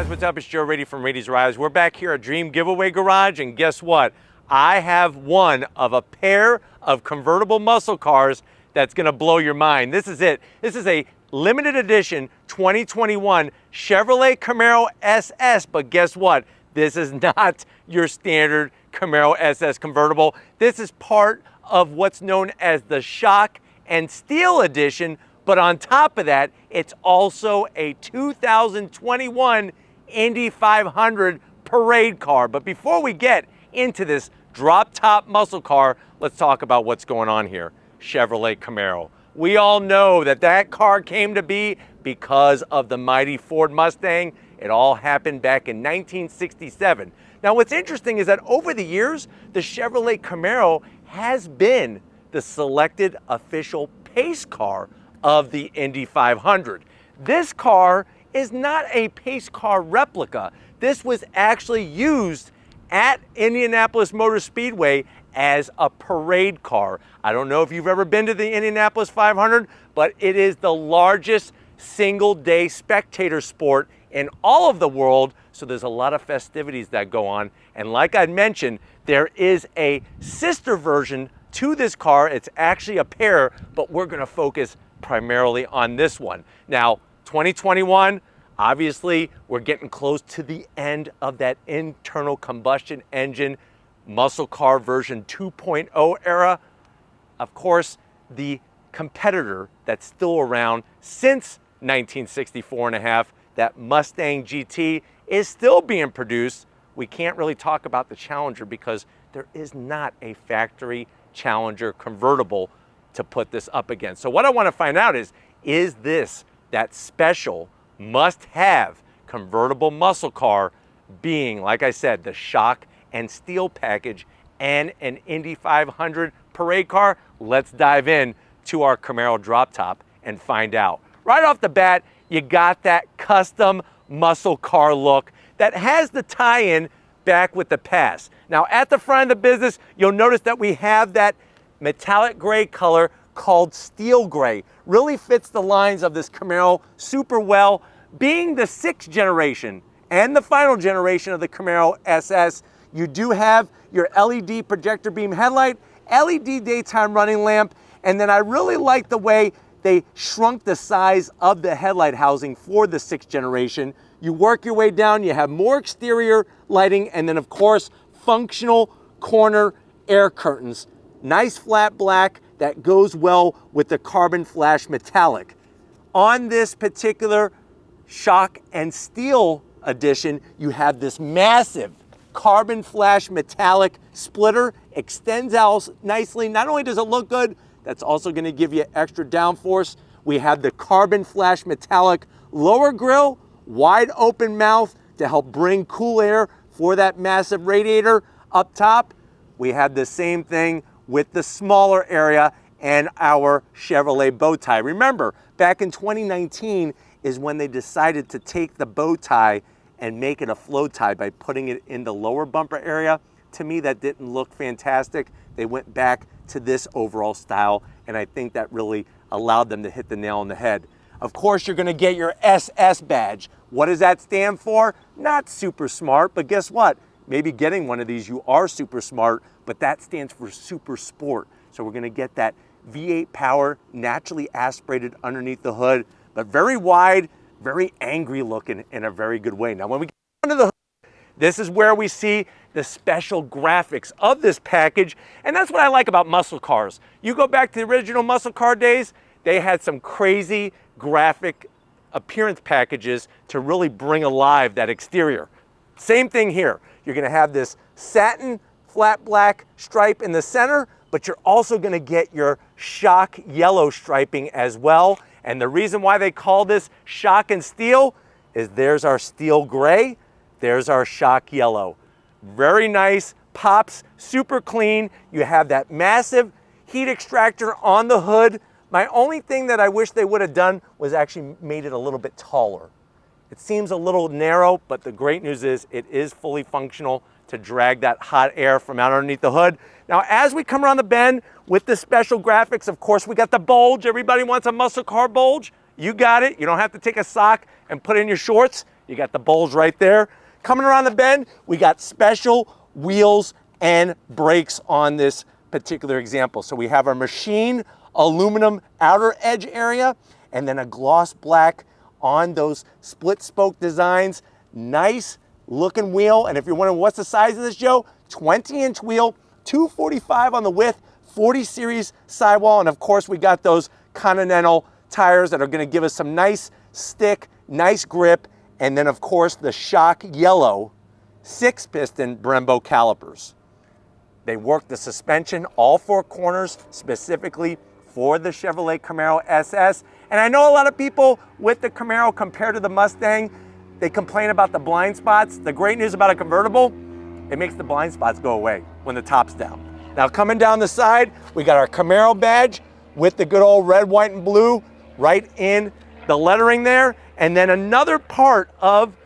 guys, what's up? It's Joe Rady from Rady's Rides. We're back here at Dream Giveaway Garage, and guess what? I have one of a pair of convertible muscle cars that's gonna blow your mind. This is it. This is a limited edition 2021 Chevrolet Camaro SS, but guess what? This is not your standard Camaro SS convertible. This is part of what's known as the Shock and Steel Edition, but on top of that, it's also a 2021 Indy 500 parade car. But before we get into this drop-top muscle car, let's talk about what's going on here. Chevrolet Camaro. We all know that that car came to be because of the mighty Ford Mustang. It all happened back in 1967. Now, what's interesting is that over the years, the Chevrolet Camaro has been the selected official pace car of the Indy 500. This car is not a pace car replica. This was actually used at Indianapolis Motor Speedway as a parade car. I don't know if you've ever been to the Indianapolis 500, but it is the largest single-day spectator sport in all of the world, so there's a lot of festivities that go on. And like I mentioned, there is a sister version to this car. It's actually a pair, but we're gonna focus primarily on this one. Now, 2021, obviously, we're getting close to the end of that internal combustion engine muscle car version 2.0 era. Of course, the competitor that's still around since 1964 and a half, that Mustang GT, is still being produced. We can't really talk about the Challenger because there is not a factory Challenger convertible to put this up against. So what I want to find out is this that special must-have convertible muscle car, being, like I said, the Shock and Steel package and an Indy 500 parade car? Let's dive in to our Camaro drop top and find out. Right off the bat, you got that custom muscle car look that has the tie-in back with the past. Now, at the front of the business, you'll notice that we have that metallic gray color called steel gray. Really fits the lines of this Camaro super well. Being the 6th generation and the final generation of the Camaro SS, you do have your LED projector beam headlight, LED daytime running lamp, and then I really like the way they shrunk the size of the headlight housing for the 6th generation. You work your way down, you have more exterior lighting, and then of course, functional corner air curtains. Nice flat black that goes well with the carbon flash metallic. On this particular Shock and Steel edition, you have this massive carbon flash metallic splitter, extends out nicely. Not only does it look good, that's also gonna give you extra downforce. We have the carbon flash metallic lower grille, wide open mouth to help bring cool air for that massive radiator. Up top, we have the same thing with the smaller area and our Chevrolet bow tie. Remember, back in 2019 is when they decided to take the bow tie and make it a flow tie by putting it in the lower bumper area. To me, that didn't look fantastic. They went back to this overall style, and I think that really allowed them to hit the nail on the head. Of course, you're gonna get your SS badge. What does that stand for? Not super smart, but guess what? Maybe getting one of these, you are super smart, but that stands for super sport. So we're gonna get that V8 power, naturally aspirated underneath the hood, but very wide, very angry looking in a very good way. Now, when we get under the hood, this is where we see the special graphics of this package, and that's what I like about muscle cars. You go back to the original muscle car days, they had some crazy graphic appearance packages to really bring alive that exterior. Same thing here. You're gonna have this satin flat black stripe in the center, but you're also gonna get your Shock yellow striping as well. And the reason why they call this Shock and Steel is there's our steel gray, there's our Shock yellow. Very nice, pops super clean. You have that massive heat extractor on the hood. My only thing that I wish they would have done was actually made it a little bit taller. It seems a little narrow, but the great news is it is fully functional to drag that hot air from out underneath the hood. Now, as we come around the bend with the special graphics, of course, we got the bulge. Everybody wants a muscle car bulge. You got it. You don't have to take a sock and put it in your shorts. You got the bulge right there. Coming around the bend, we got special wheels and brakes on this particular example. So we have our machine aluminum outer edge area and then a gloss black on those split spoke designs. Nice looking wheel. And if you're wondering what's the size of this, Joe, 20-inch wheel, 245 on the width, 40 series sidewall. And of course we got those Continental tires that are gonna give us some nice stick, nice grip. And then of course the shock yellow 6-piston Brembo calipers. They work the suspension all 4 corners specifically for the Chevrolet Camaro SS. And I know a lot of people with the Camaro compared to the Mustang, they complain about the blind spots. The great news about a convertible, it makes the blind spots go away when the top's down. Now coming down the side, we got our Camaro badge with the good old red, white, and blue right in the lettering there. And then another part of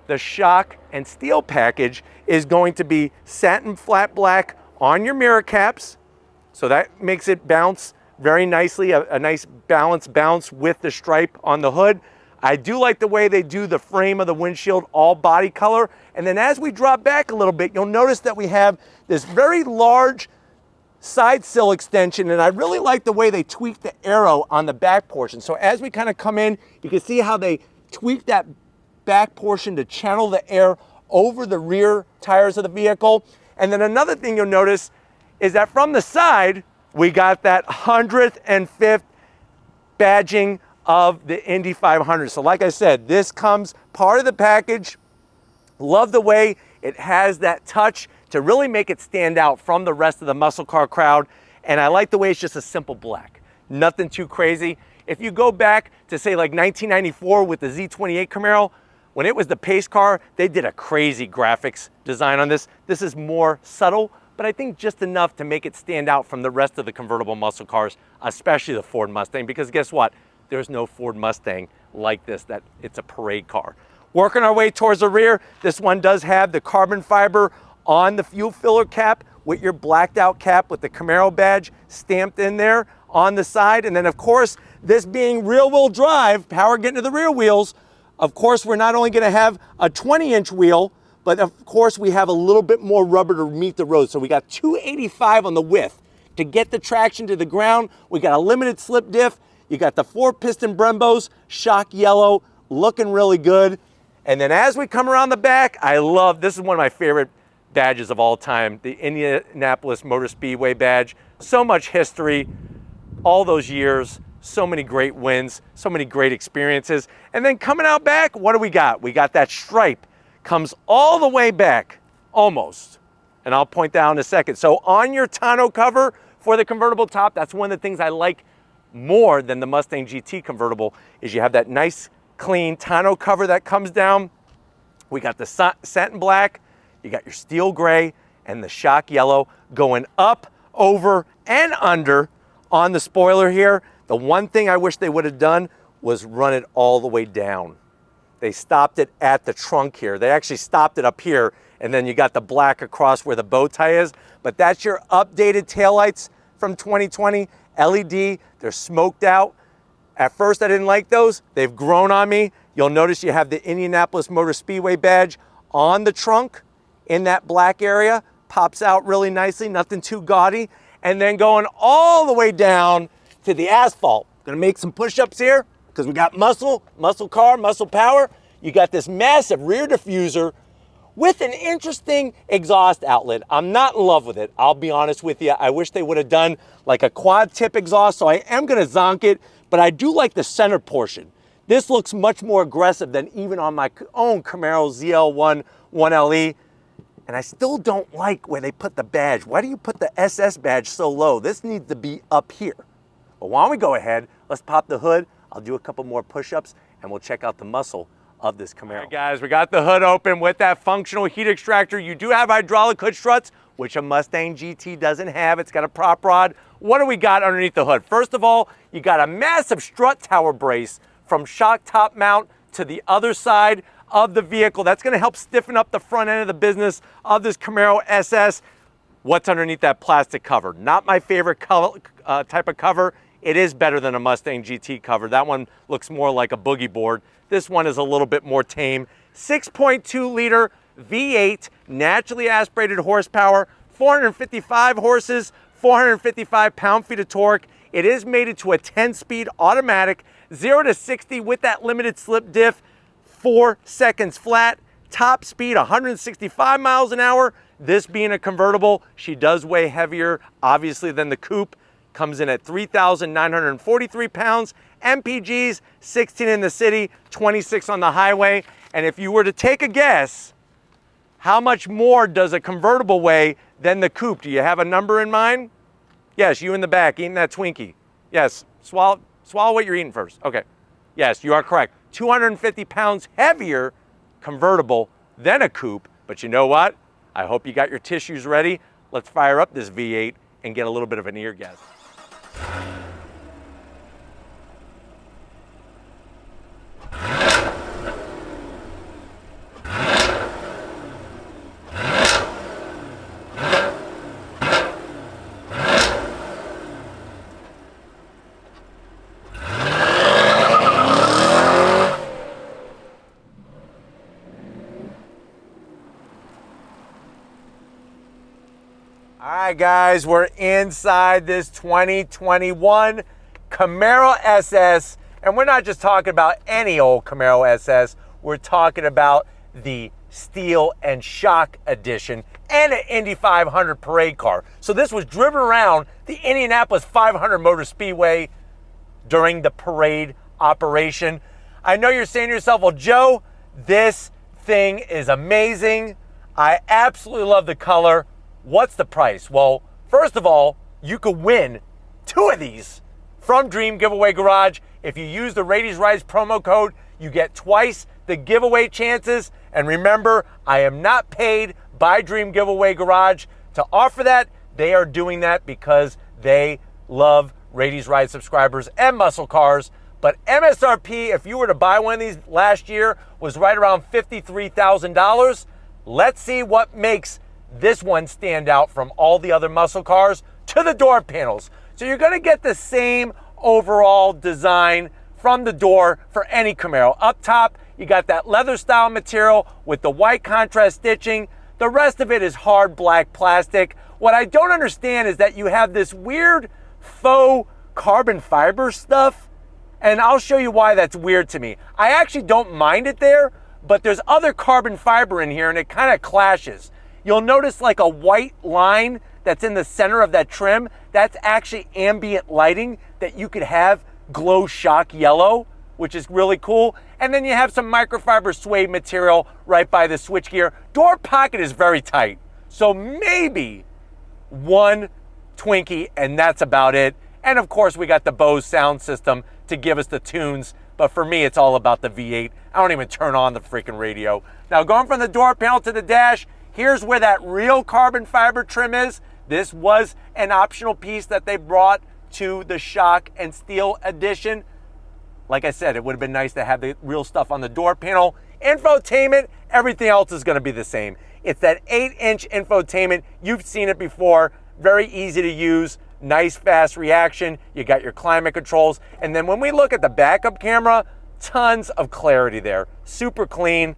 the shock and steel package is going to be satin flat black on your mirror caps. So that makes it bounce very nicely, a nice balanced bounce with the stripe on the hood. I do like the way they do the frame of the windshield, all body color. And then as we drop back a little bit, you'll notice that we have this very large side sill extension, and I really like the way they tweak the arrow on the back portion. So as we kind of come in, you can see how they tweak that back portion to channel the air over the rear tires of the vehicle. And then another thing you'll notice is that from the side, we got that 105th badging of the Indy 500. So like I said, this comes part of the package. Love the way it has that touch to really make it stand out from the rest of the muscle car crowd. And I like the way it's just a simple black, nothing too crazy. If you go back to say like 1994 with the Z28 Camaro, when it was the pace car, they did a crazy graphics design on this. This is more subtle, but I think just enough to make it stand out from the rest of the convertible muscle cars, especially the Ford Mustang, because guess what? There's no Ford Mustang like this, that it's a parade car. Working our way towards the rear, this one does have the carbon fiber on the fuel filler cap with your blacked out cap with the Camaro badge stamped in there on the side. And then of course, this being rear wheel drive, power getting to the rear wheels, of course, we're not only gonna have a 20-inch wheel, but of course we have a little bit more rubber to meet the road. So we got 285 on the width. To get the traction to the ground, we got a limited slip diff. You got the 4-piston Brembos, shock yellow, looking really good. And then as we come around the back, I love, this is one of my favorite badges of all time, the Indianapolis Motor Speedway badge. So much history, all those years, so many great wins, so many great experiences. And then coming out back, what do we got? We got that stripe, comes all the way back, almost. And I'll point that out in a second. So on your tonneau cover for the convertible top, that's one of the things I like more than the Mustang GT convertible, is you have that nice, clean tonneau cover that comes down. We got the satin black, you got your steel gray, and the shock yellow going up, over, and under on the spoiler here. The one thing I wish they would have done was run it all the way down. They stopped it at the trunk here. They actually stopped it up here, and then you got the black across where the bow tie is. But that's your updated taillights from 2020, LED. They're smoked out. At first, I didn't like those. They've grown on me. You'll notice you have the Indianapolis Motor Speedway badge on the trunk in that black area. Pops out really nicely, nothing too gaudy. And then going all the way down to the asphalt. Gonna make some push-ups here because we got muscle car, muscle power. You got this massive rear diffuser with an interesting exhaust outlet. I'm not in love with it, I'll be honest with you. I wish they would have done like a quad tip exhaust, so I am gonna zonk it, but I do like the center portion. This looks much more aggressive than even on my own Camaro ZL1 1LE. And I still don't like where they put the badge. Why do you put the SS badge so low? This needs to be up here. But why don't we go ahead, let's pop the hood. I'll do a couple more push-ups and we'll check out the muscle of this Camaro. All right, guys, we got the hood open with that functional heat extractor. You do have hydraulic hood struts, which a Mustang GT doesn't have. It's got a prop rod. What do we got underneath the hood? First of all, you got a massive strut tower brace from shock top mount to the other side of the vehicle. That's gonna help stiffen up the front end of the business of this Camaro SS. What's underneath that plastic cover? Not my favorite color, type of cover it is better than a Mustang GT cover. That one looks more like a boogie board. This one is a little bit more tame. 6.2 liter V8, naturally aspirated horsepower, 455 horses, 455 pound-feet of torque. It is mated to a 10-speed automatic, 0 to 60 with that limited slip diff, 4 seconds flat, top speed 165 miles an hour. This being a convertible, she does weigh heavier, obviously, than the coupe. Comes in at 3,943 pounds. MPGs, 16 in the city, 26 on the highway. And if you were to take a guess, how much more does a convertible weigh than the coupe? Do you have a number in mind? Yes, you in the back eating that Twinkie. Yes, swallow what you're eating first. Okay. Yes, you are correct. 250 pounds heavier convertible than a coupe. But you know what? I hope you got your tissues ready. Let's fire up this V8 and get a little bit of an eargasm. All right, guys, we're inside this 2021 Camaro SS, and we're not just talking about any old Camaro SS. We're talking about the Steel and Shock Edition and an Indy 500 parade car. So this was driven around the Indianapolis 500 Motor Speedway during the parade operation. I know you're saying to yourself, well, Joe, this thing is amazing. I absolutely love the color. What's the price? Well, first of all, you could win 2 of these from Dream Giveaway Garage. If you use the Rady's Rise promo code, you get twice the giveaway chances. And remember, I am not paid by Dream Giveaway Garage to offer that. They are doing that because they love Rady's Rise subscribers and muscle cars. But MSRP, if you were to buy one of these last year, was right around $53,000. Let's see what makes this one stand out from all the other muscle cars to the door panels. So you're going to get the same overall design from the door for any Camaro. Up top, you got that leather style material with the white contrast stitching. The rest of it is hard black plastic. What I don't understand is that you have this weird faux carbon fiber stuff, and I'll show you why that's weird to me. I actually don't mind it there, but there's other carbon fiber in here and it kind of clashes. You'll notice like a white line that's in the center of that trim. That's actually ambient lighting that you could have glow shock yellow, which is really cool. And then you have some microfiber suede material right by the switchgear. Door pocket is very tight. So maybe one Twinkie and that's about it. And of course we got the Bose sound system to give us the tunes. But for me, it's all about the V8. I don't even turn on the freaking radio. Now going from the door panel to the dash, here's where that real carbon fiber trim is. This was an optional piece that they brought to the Shock and Steel edition. Like I said, it would have been nice to have the real stuff on the door panel. Infotainment, everything else is going to be the same. It's that 8-inch infotainment. You've seen it before. Very easy to use. Nice fast reaction. You got your climate controls. And then when we look at the backup camera, tons of clarity there. Super clean.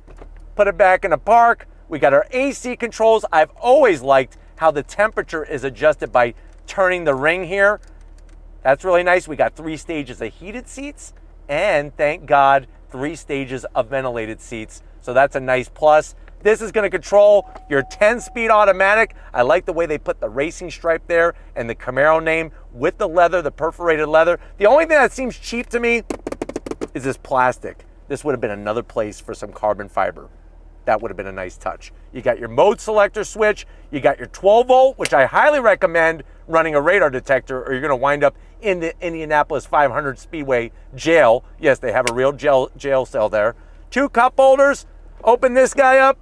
Put it back in the park. We got our AC controls. I've always liked how the temperature is adjusted by turning the ring here. That's really nice. We got 3 stages of heated seats and, thank God, 3 stages of ventilated seats. So that's a nice plus. This is going to control your 10-speed automatic. I like the way they put the racing stripe there and the Camaro name with the leather, the perforated leather. The only thing that seems cheap to me is this plastic. This would have been another place for some carbon fiber. That would have been a nice touch. You got your mode selector switch. You got your 12 volt, which I highly recommend running a radar detector or you're going to wind up in the Indianapolis 500 Speedway jail. Yes, they have a real jail cell there. 2 cup holders. Open this guy up.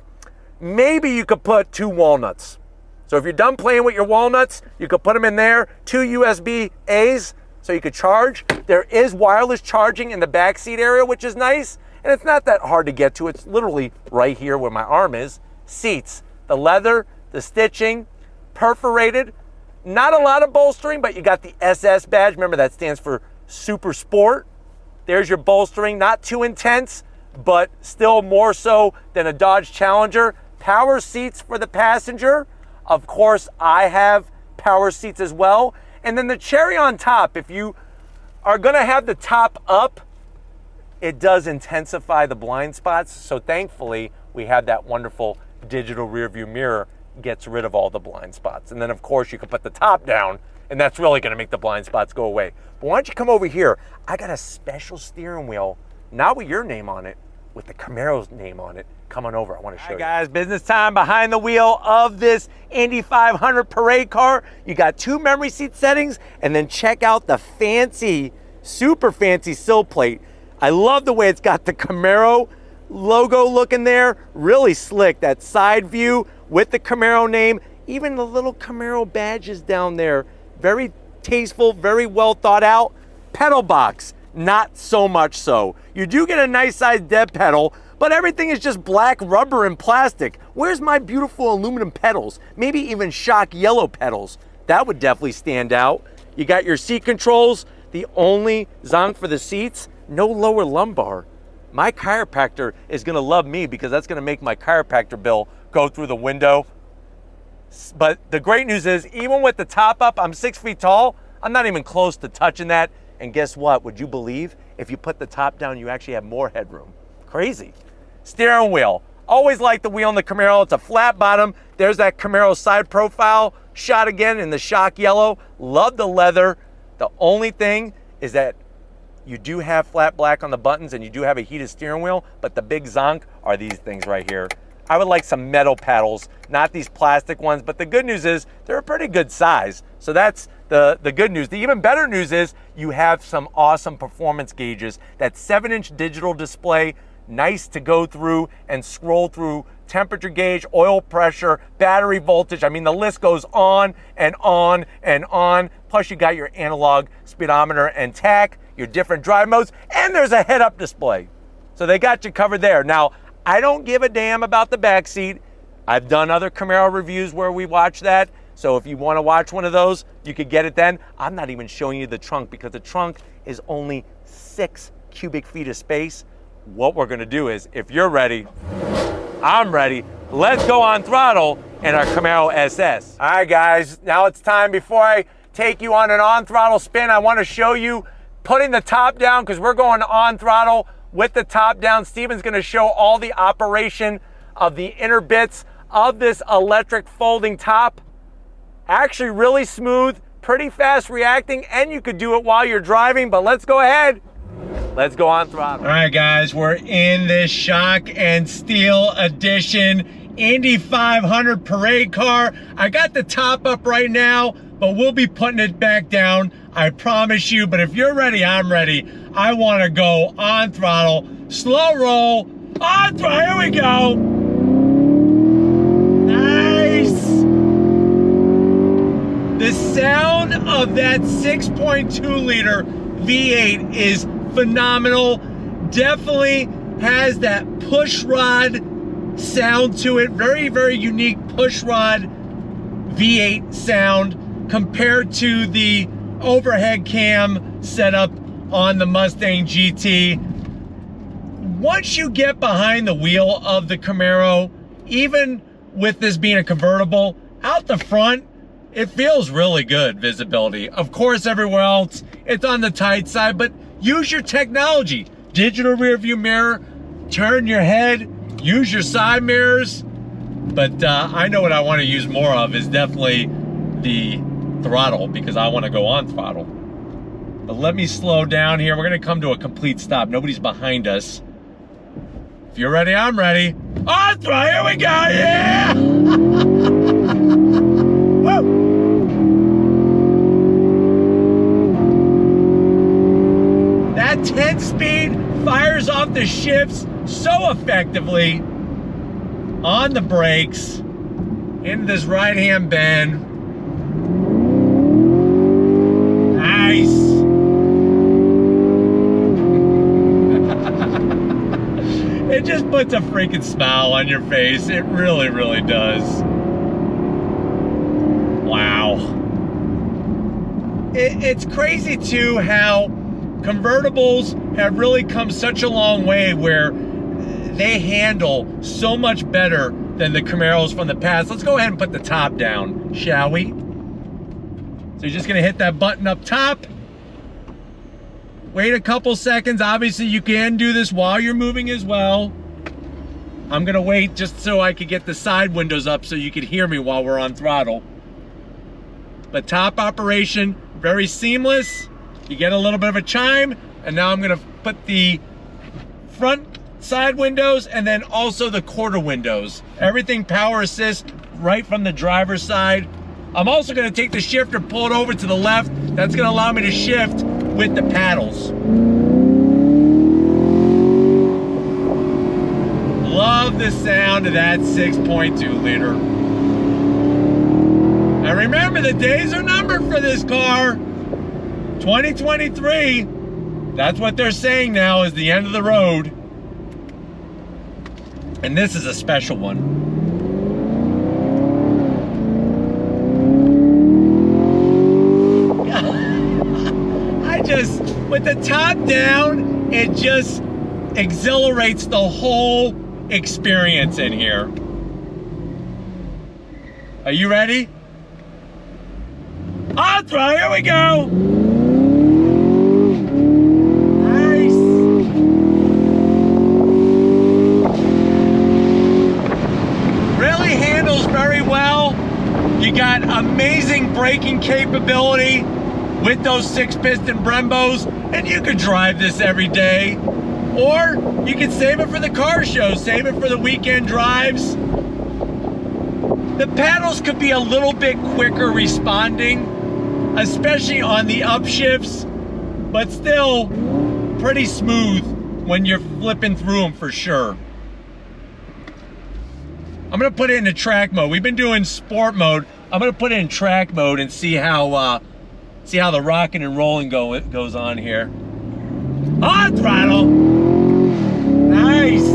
Maybe you could put 2 walnuts. So if you're done playing with your walnuts, you could put them in there. 2 USB A's so you could charge. There is wireless charging in the back seat area, which is nice. And it's not that hard to get to. It's literally right here where my arm is. Seats, the leather, the stitching, perforated. Not a lot of bolstering, but you got the SS badge. Remember, that stands for Super Sport. There's your bolstering, not too intense, but still more so than a Dodge Challenger. Power seats for the passenger. Of course, I have power seats as well. And then the cherry on top, if you are gonna have the top up, it does intensify the blind spots. So thankfully, we have that wonderful digital rear view mirror, gets rid of all the blind spots. And then of course you can put the top down and that's really gonna make the blind spots go away. But why don't you come over here? I got a special steering wheel, not with your name on it, with the Camaro's name on it. Come on over, I wanna show you. Guys, business time behind the wheel of this Indy 500 parade car. You got 2 memory seat settings, and then check out the fancy, super fancy sill plate. I love the way it's got the Camaro logo looking there, really slick. That side view with the Camaro name, even the little Camaro badges down there. Very tasteful, very well thought out. Pedal box, not so much so. You do get a nice sized dead pedal, but everything is just black rubber and plastic. Where's my beautiful aluminum pedals? Maybe even shock yellow pedals. That would definitely stand out. You got your seat controls. The only zonk for the seats, no lower lumbar. My chiropractor is gonna love me because that's gonna make my chiropractor bill go through the window. But the great news is, even with the top up, I'm 6 feet tall. I'm not even close to touching that. And guess what? Would you believe if you put the top down, you actually have more headroom? Crazy. Steering wheel. Always like the wheel in the Camaro. It's a flat bottom. There's that Camaro side profile shot again in the shock yellow. Love the leather. The only thing is that you do have flat black on the buttons and you do have a heated steering wheel, but the big zonk are these things right here. I would like some metal paddles, not these plastic ones, but the good news is they're a pretty good size. So that's the good news. The even better news is you have some awesome performance gauges. That 7-inch digital display, nice to go through and scroll through temperature gauge, oil pressure, battery voltage. I mean, the list goes on and on and on. Plus you got your analog speedometer and tach, your different drive modes, and there's a head-up display. So they got you covered there. Now, I don't give a damn about the back seat. I've done other Camaro reviews where we watch that. So if you want to watch one of those, you could get it then. I'm not even showing you the trunk because the trunk is only 6 cubic feet of space. What we're gonna do is, if you're ready, I'm ready. Let's go on throttle in our Camaro SS. All right, guys, now it's time. Before I take you on an on-throttle spin, I wanna show you putting the top down because we're going on throttle with the top down. Steven's gonna show all the operation of the inner bits of this electric folding top. Actually really smooth, pretty fast reacting, and you could do it while you're driving, but let's go ahead. Let's go on throttle. All right, guys, we're in this shock and steel edition Indy 500 parade car. I got the top up right now, but we'll be putting it back down, I promise you. But if you're ready, I'm ready. I want to go on throttle, slow roll, on throttle. Here we go. Nice. The sound of that 6.2 liter V8 is phenomenal. Definitely has that push rod sound to it. Very, very unique push rod V8 sound compared to the overhead cam setup on the Mustang GT. Once you get behind the wheel of the Camaro, even with this being a convertible, out the front, it feels really good visibility. Of course, everywhere else, it's on the tight side, but use your technology. Digital rear view mirror, turn your head, use your side mirrors. But I know what I want to use more of is definitely the throttle because I want to go on throttle. But let me slow down here. We're going to come to a complete stop. Nobody's behind us. If you're ready, I'm ready. On throttle, here we go, yeah! Woo! That 10-speed fires off the shifts so effectively on the brakes into this right-hand bend. Nice. It just puts a freaking smile on your face. It really, really does. Wow. It's crazy too how convertibles have really come such a long way where they handle so much better than the Camaros from the past. Let's go ahead and put the top down, shall we? So you're just gonna hit that button up top. Wait a couple seconds. Obviously you can do this while you're moving as well. I'm gonna wait just so I could get the side windows up so you could hear me while we're on throttle. But top operation, very seamless. You get a little bit of a chime, and now I'm gonna put the front side windows and then also the quarter windows. Everything power assist right from the driver's side. I'm also gonna take the shifter, pull it over to the left. That's gonna allow me to shift with the paddles. Love the sound of that 6.2 liter. Now remember, the days are numbered for this car. 2023, that's what they're saying now is the end of the road. And this is a special one. With the top down, it just exhilarates the whole experience in here. Are you ready? On throttle, here we go. Nice. Really handles very well. You got amazing braking capability with those 6-piston Brembos, and you could drive this every day. Or you could save it for the car show, save it for the weekend drives. The paddles could be a little bit quicker responding, especially on the upshifts, but still pretty smooth when you're flipping through them for sure. I'm gonna put it into track mode. We've been doing sport mode. I'm gonna put it in track mode and see how the rocking and rolling goes on here. On throttle. Nice.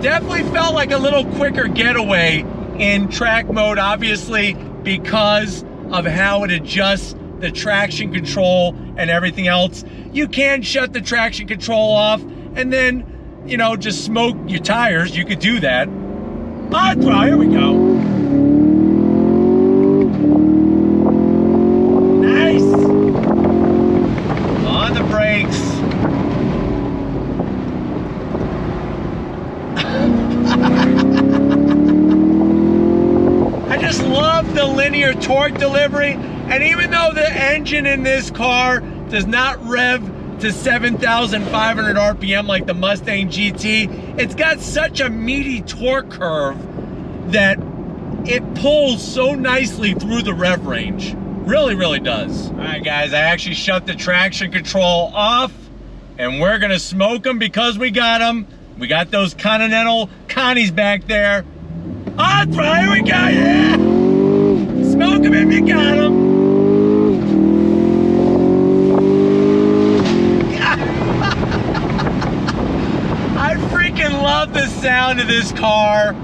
Definitely felt like a little quicker getaway in track mode, obviously, because of how it adjusts the traction control and everything else. You can shut the traction control off and then, you know, just smoke your tires. You could do that. On throttle, here we go. Nice. On the brakes. I just love the linear torque delivery, and even though the engine in this car does not rev to 7,500 RPM like the Mustang GT, it's got such a meaty torque curve that it pulls so nicely through the rev range. Really, really does. All right, guys, I actually shut the traction control off, and we're gonna smoke them because we got them. We got those Continental Connies back there. On throttle, here we go, yeah! Smoke them if you got them. I freaking love the sound of this car.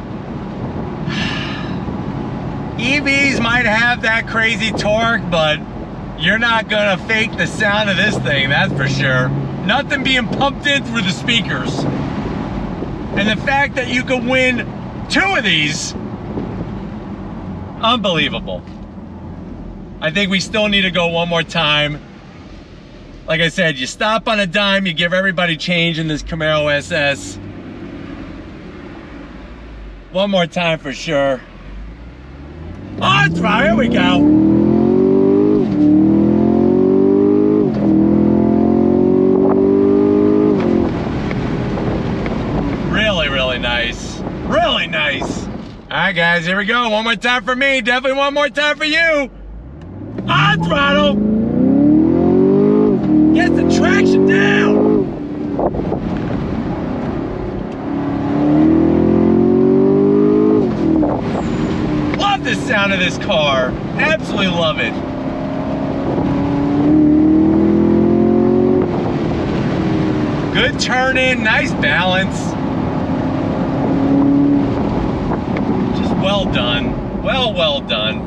EVs might have that crazy torque, but you're not gonna fake the sound of this thing, that's for sure. Nothing being pumped in through the speakers. And the fact that you can win 2 of these, unbelievable. I think we still need to go one more time. Like I said, you stop on a dime, you give everybody change in this Camaro SS. One more time for sure. On throttle, here we go. Really, really nice. Really nice. All right, guys, here we go. One more time for me. Definitely one more time for you. On throttle. Get the traction down. Love the sound of this car. Absolutely love it. Good turn in, nice balance. Just well done. Well done.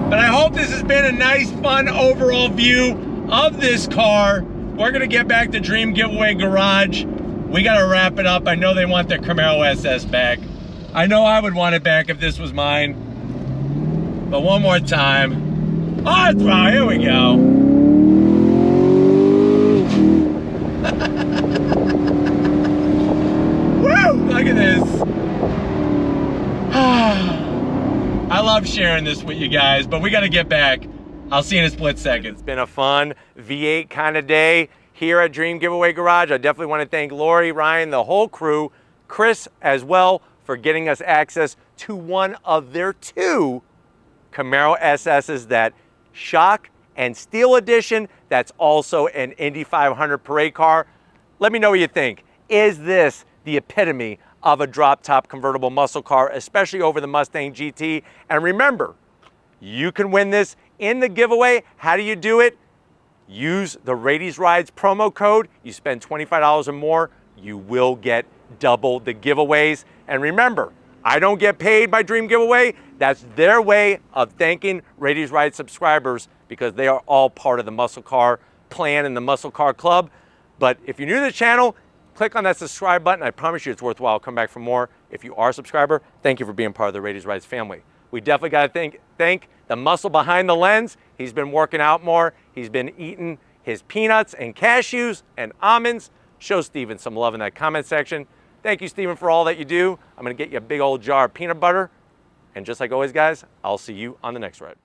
But I hope this has been a nice, fun overall view of this car. We're gonna get back to Dream Giveaway Garage. We gotta wrap it up. I know they want their Camaro SS back. I know I would want it back if this was mine. But one more time. Oh, wow, here we go. Woo, look at this. I love sharing this with you guys, but we gotta get back. I'll see you in a split second. It's been a fun V8 kind of day here at Dream Giveaway Garage. I definitely want to thank Lori, Ryan, the whole crew, Chris as well, for getting us access to one of their 2 Camaro SS's, that shock and steel edition. That's also an Indy 500 parade car. Let me know what you think. Is this the epitome of a drop top convertible muscle car, especially over the Mustang GT? And remember, you can win this in the giveaway. How do you do it? Use the Radies Rides promo code. You spend $25 or more, you will get double the giveaways. And remember, I don't get paid by Dream Giveaway. That's their way of thanking Radies Rides subscribers, because they are all part of the Muscle Car Plan and the Muscle Car Club. But if you're new to the channel, click on that subscribe button. I promise you it's worthwhile. Come back for more. If you are a subscriber, thank you for being part of the Radies Rides family. We definitely got to thank the muscle behind the lens. He's been working out more. He's been eating his peanuts and cashews and almonds. Show Steven some love in that comment section. Thank you, Steven, for all that you do. I'm going to get you a big old jar of peanut butter. And just like always, guys, I'll see you on the next ride.